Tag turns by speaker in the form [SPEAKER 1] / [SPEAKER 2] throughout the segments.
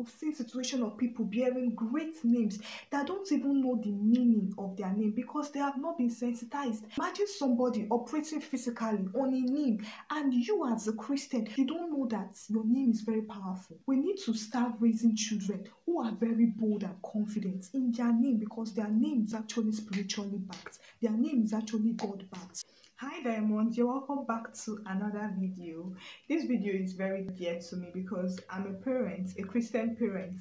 [SPEAKER 1] we've seen situation of people bearing great names that don't even know the meaning of their name because they have not been sensitized. Imagine somebody operating physically on a name, and you as a Christian, you don't know that your name is very powerful. We need to start raising children who are very bold and confident in their name because their name is actually spiritually backed. Their name is actually God backed. Hi Diamonds, you're welcome back to another video. This video is very dear to me because I'm a parent, a Christian parent,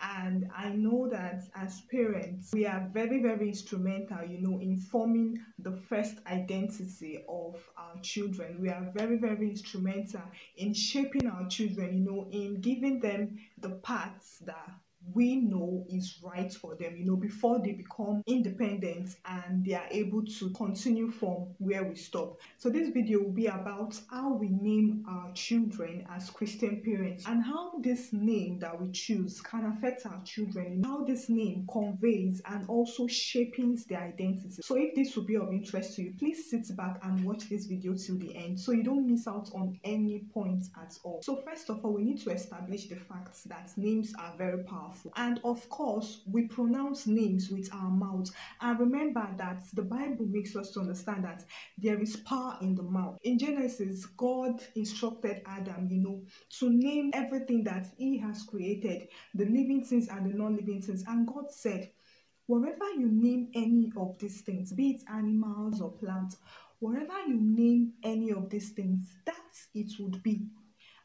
[SPEAKER 1] and I know that as parents we are very instrumental, in forming the first identity of our children. We are very instrumental in shaping our children, in giving them the paths that we know is right for them, before they become independent and they are able to continue from where we stop. So this video will be about how we name our children as Christian parents and how this name that we choose can affect our children, how this name conveys and also shapes their identity. So if this will be of interest to you, please sit back and watch this video till the end so you don't miss out on any point at all. So first of all, we need to establish the fact that names are very powerful. And of course, we pronounce names with our mouth. And remember that the Bible makes us to understand that there is power in the mouth. In Genesis, God instructed Adam, to name everything that he has created, the living things and the non-living things. And God said, wherever you name any of these things, be it animals or plants, wherever you name any of these things, that it would be.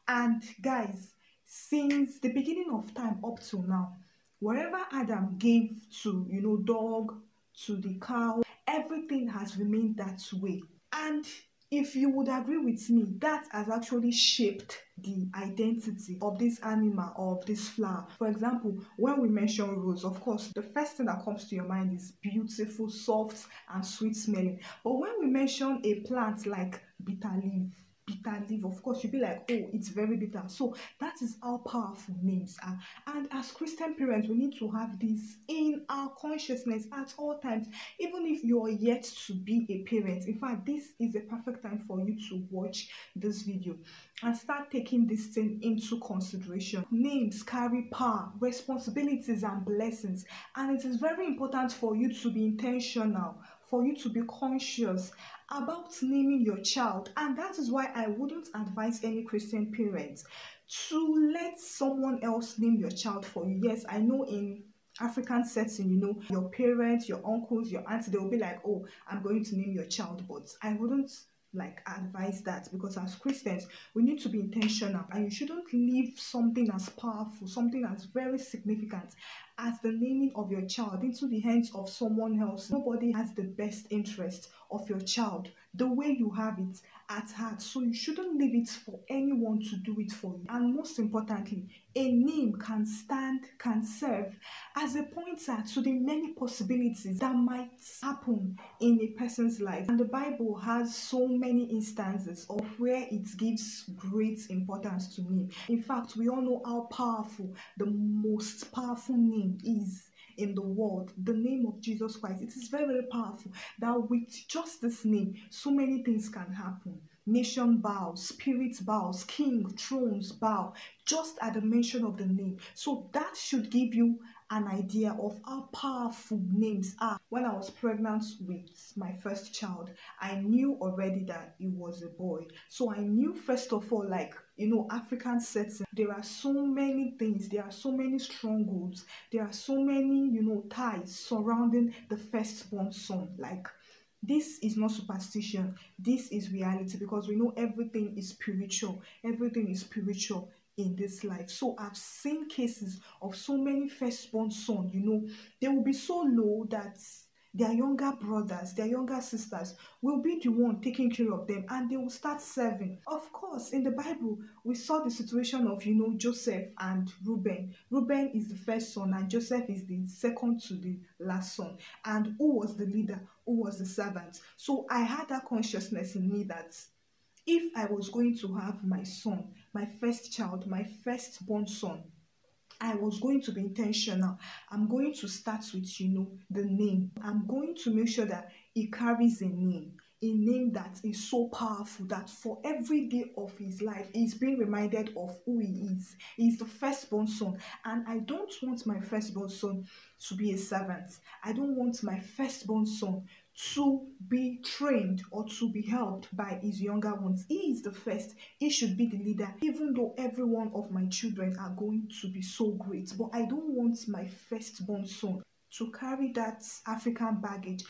[SPEAKER 1] And guys, since the beginning of time up to now, wherever Adam gave to, dog, to the cow, everything has remained that way. And if you would agree with me, that has actually shaped the identity of this animal or of this flower. For example, when we mention rose, of course, the first thing that comes to your mind is beautiful, soft, and sweet smelling. But when we mention a plant like bitter leaf, of course you'll be like, oh, it's very bitter. So that is how powerful names are. And as Christian parents, we need to have this in our consciousness at all times, even if you're yet to be a parent. In fact, this is a perfect time for you to watch this video and start taking this thing into consideration. Names carry power, responsibilities, and blessings, and it is very important for you to be intentional, for you to be conscious about naming your child. And that is why I wouldn't advise any Christian parents to let someone else name your child for you. Yes, I know in African setting, your parents, your uncles, your aunts, they will be like, oh, I'm going to name your child, but I wouldn't advise that, because as Christians we need to be intentional, and you shouldn't leave something as powerful, something as very significant as the naming of your child into the hands of someone else. Nobody has the best interest of your child the way you have it at heart, so you shouldn't leave it for anyone to do it for you. And most importantly, a name can serve as a pointer to the many possibilities that might happen in a person's life. And the Bible has so many instances of where it gives great importance to name. In fact, we all know how powerful the most powerful name is in the world, the name of Jesus Christ. It is very powerful that with just this name, so many things can happen. Nation bows, spirits bows, king, thrones bow, just at the mention of the name. So that should give you an idea of how powerful names are. When I was pregnant with my first child, I knew already that it was a boy. So I knew, first of all, African setting, there are so many things, there are so many strongholds, there are so many, ties surrounding the firstborn son. This is not superstition, this is reality, because we know everything is spiritual. Everything is spiritual in this life. So I've seen cases of so many firstborn sons, they will be so low that their younger brothers, their younger sisters will be the one taking care of them, and they will start serving. Of course, in the Bible, we saw the situation of, Joseph and Reuben. Reuben is the first son, and Joseph is the second to the last son. And who was the leader? Who was the servant? So I had that consciousness in me that if I was going to have my son, my first child, my firstborn son, I was going to be intentional. I'm going to start with, the name. I'm going to make sure that it carries a name. a name that is so powerful that for every day of his life, he's being reminded of who he is. He's the firstborn son, and I don't want my firstborn son to be a servant. I don't want my firstborn son to be trained or to be helped by his younger ones. He is the first. He should be the leader, even though every one of my children are going to be so great. But I don't want my firstborn son to carry that African baggage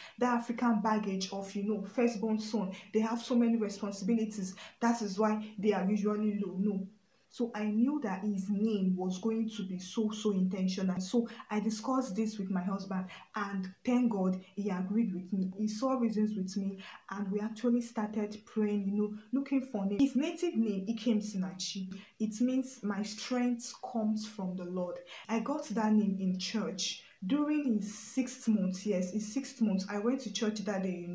[SPEAKER 1] of, firstborn son. They have so many responsibilities. That is why they are usually low. No. So I knew that his name was going to be so intentional. So I discussed this with my husband, and thank God he agreed with me. He saw reasons with me, and we actually started praying, looking for name. His native name, Ikemsinachi. It means my strength comes from the Lord. I got that name in church during his 6th month. Yes, his 6th month. I went to church that day,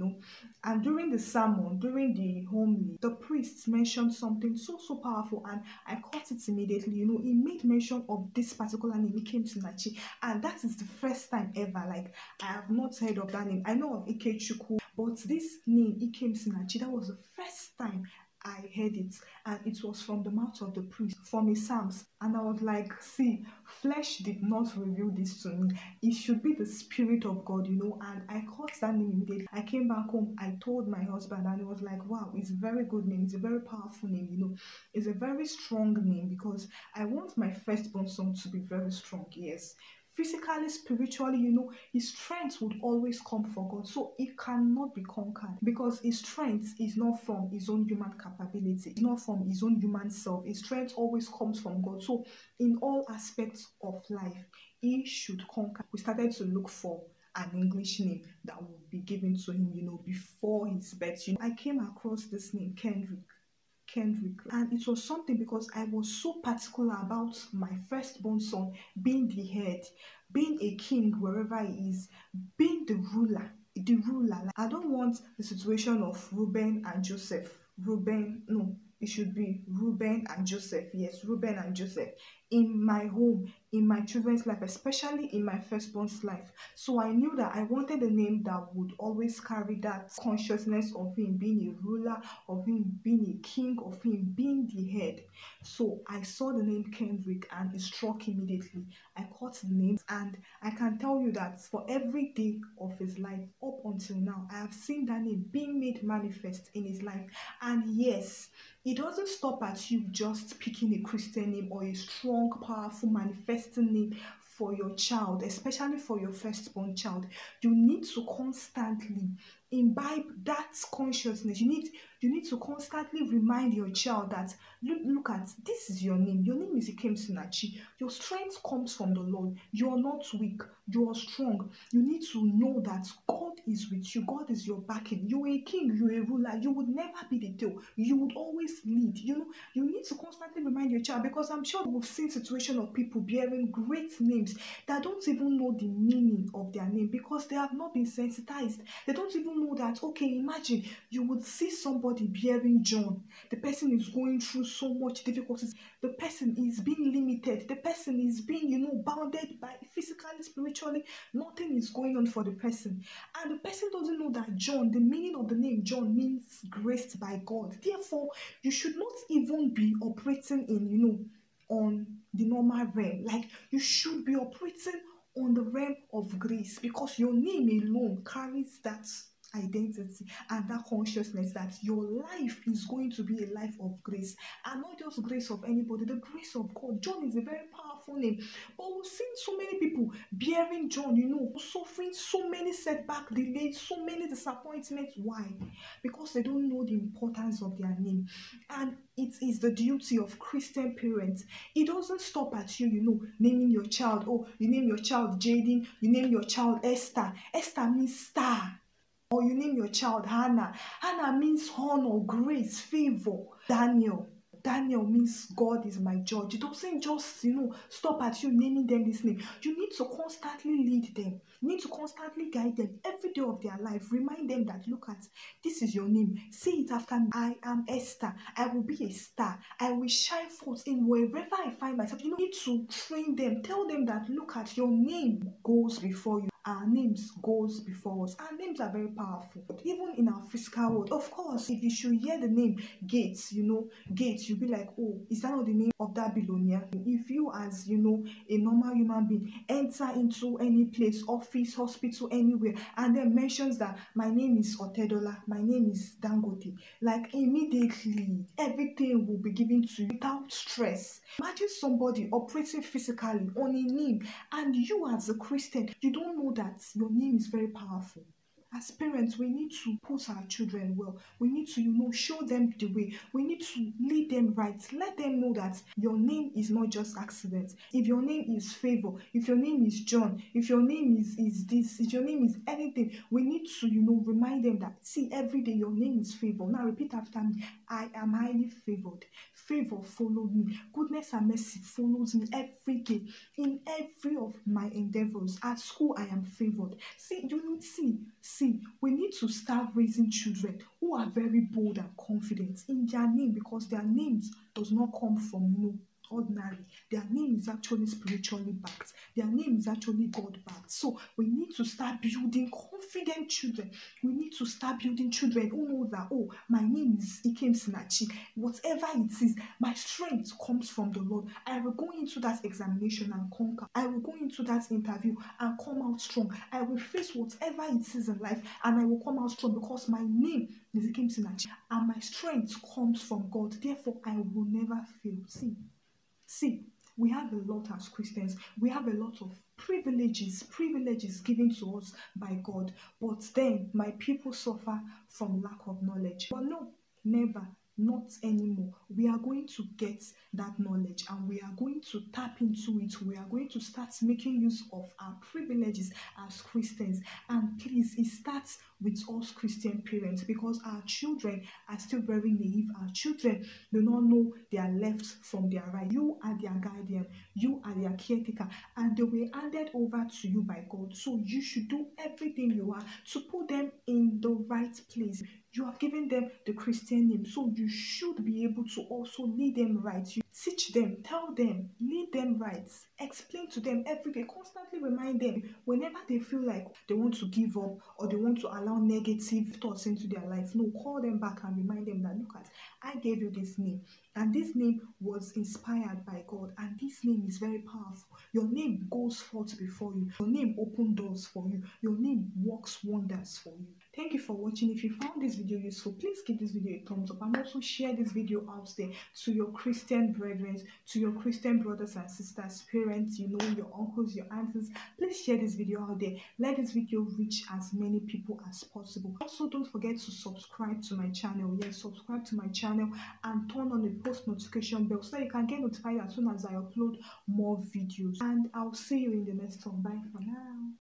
[SPEAKER 1] and during the sermon, during the homily, the priest mentioned something so powerful, and I caught it immediately. He made mention of this particular name, Ikemsinachi, and that is the first time ever. Like, I have not heard of that name. I know of Ikechukwu, but this name, Ikemsinachi, that was the first time I heard it, and it was from the mouth of the priest, from his psalms. And I was like, see, flesh did not reveal this to me. It should be the Spirit of God, and I caught that name immediately. I came back home, I told my husband, and he was like, wow, it's a very good name, it's a very powerful name, it's a very strong name, because I want my firstborn son to be very strong. Yes, physically, spiritually, his strength would always come from God. So it cannot be conquered, because his strength is not from his own human capability, it's not from his own human self. His strength always comes from God. So in all aspects of life, he should conquer. We started to look for an English name that would be given to him, before his birth. I came across this name, Kendrick, and it was something, because I was so particular about my firstborn son being the head, being a king wherever he is, being the ruler. Like, I don't want the situation of Reuben and Joseph. No, it should be Reuben and Joseph. Yes, Reuben and Joseph in my home, in my children's life, especially in my firstborn's life. So I knew that I wanted a name that would always carry that consciousness of him being a ruler, of him being a king, of him being the head. So I saw the name Kendrick, and it struck immediately. I caught the name, and I can tell you that for every day of his life up until now, I have seen that name being made manifest in his life. And yes, it doesn't stop at you just picking a Christian name or a strong, powerful, manifesting name for your child, especially for your firstborn child. You need to constantly imbibe that consciousness. You need to constantly remind your child that look at, this is your name. Your name is Ikemsinachi. Your strength comes from the Lord. You are not weak. You are strong. You need to know that God is with you. God is your backing. You are a king. You are a ruler. You would never be the tail. You would always lead. You need to constantly remind your child, because I'm sure we've seen situations of people bearing great names that don't even know the meaning of their name, because they have not been sensitized. They don't even know that, okay, imagine you would see somebody bearing John. The person is going through so much difficulties. The person is being limited. The person is being, bounded by physically, spiritually. Nothing is going on for the person. And the person doesn't know that John, the meaning of the name John means graced by God. Therefore, you should not even be operating in, on the normal realm. Like, you should be operating on the realm of grace, because your name alone carries that identity and that consciousness that your life is going to be a life of grace, and not just grace of anybody, the grace of God. John is a very powerful name, but we've seen so many people bearing John, suffering so many setbacks, delays, so many disappointments. Why? Because they don't know the importance of their name. And it is the duty of Christian parents. It doesn't stop at you, naming your child. Oh, you name your child Jaden, you name your child Esther. Esther means star. Or you name your child Hannah. Hannah means honor, grace, favor. Daniel means God is my judge. It doesn't just, stop at you naming them this name. You need to constantly lead them. You need to constantly guide them every day of their life. Remind them that, look at, this is your name. Say it after me. I am Esther. I will be a star. I will shine forth in wherever I find myself. You need to train them. Tell them that, look at, your name goes before you. our names goes before us. Our names are very powerful. Even in our physical world, of course, if you should hear the name Gates, Gates, you'll be like, oh, is that not the name of that billionaire? If you, as a normal human being, enter into any place, office, hospital, anywhere, and then mentions that my name is Otedola, my name is Dangote, like immediately everything will be given to you without stress. Imagine somebody operating physically on a name, and you as a Christian, you don't know that your name is very powerful. As parents, we need to put our children well. We need to, show them the way. We need to lead them right. Let them know that your name is not just accident. If your name is Favor, if your name is John, if your name is this, if your name is anything, we need to, remind them that, see, every day your name is Favor. Now repeat after me. I am highly favored. Favor followed me. Goodness and mercy follows me every day. In every of my endeavors. At school, I am favored. See, we need to start raising children who are very bold and confident in their name, because their names does not come from, ordinary. Their name is actually spiritually backed. Their name is actually God backed. So we need to start building confident children. We need to start building children who know that, oh, my name is Ikem Sinachi. Whatever it is, my strength comes from the Lord. I will go into that examination and conquer. I will go into that interview and come out strong. I will face whatever it is in life and I will come out strong, because my name is Ikem Sinachi and my strength comes from God. Therefore, I will never fail. See, we have a lot as Christians. We have a lot of privileges given to us by God. But then my people suffer from lack of knowledge. But no, never. Not anymore. We are going to get that knowledge and we are going to tap into it. We are going to start making use of our privileges as Christians. And please, it starts with us Christian parents, because our children are still very naive. Our children do not know their left from their right. You are their guardian. You are their caretaker. And they were handed over to you by God. So you should do everything you are to put them in the right place. You have given them the Christian name, so you should be able to also lead them right. You teach them, tell them, lead them right, explain to them every day, constantly remind them whenever they feel like they want to give up or they want to allow negative thoughts into their life. No, call them back and remind them that, look, I gave you this name, and this name was inspired by God, and this name is very powerful. Your name goes forth before you. Your name opens doors for you. Your name works wonders for you. Thank you for watching. If you found this video useful, please give this video a thumbs up and also share this video out there to your Christian brethren, to your Christian brothers and sisters, parents, your uncles, your aunts. Please share this video out there. Let this video reach as many people as possible. Also, don't forget to subscribe to my channel. Yes, subscribe to my channel and turn on the post notification bell so that you can get notified as soon as I upload more videos. And I'll see you in the next one. Bye for now.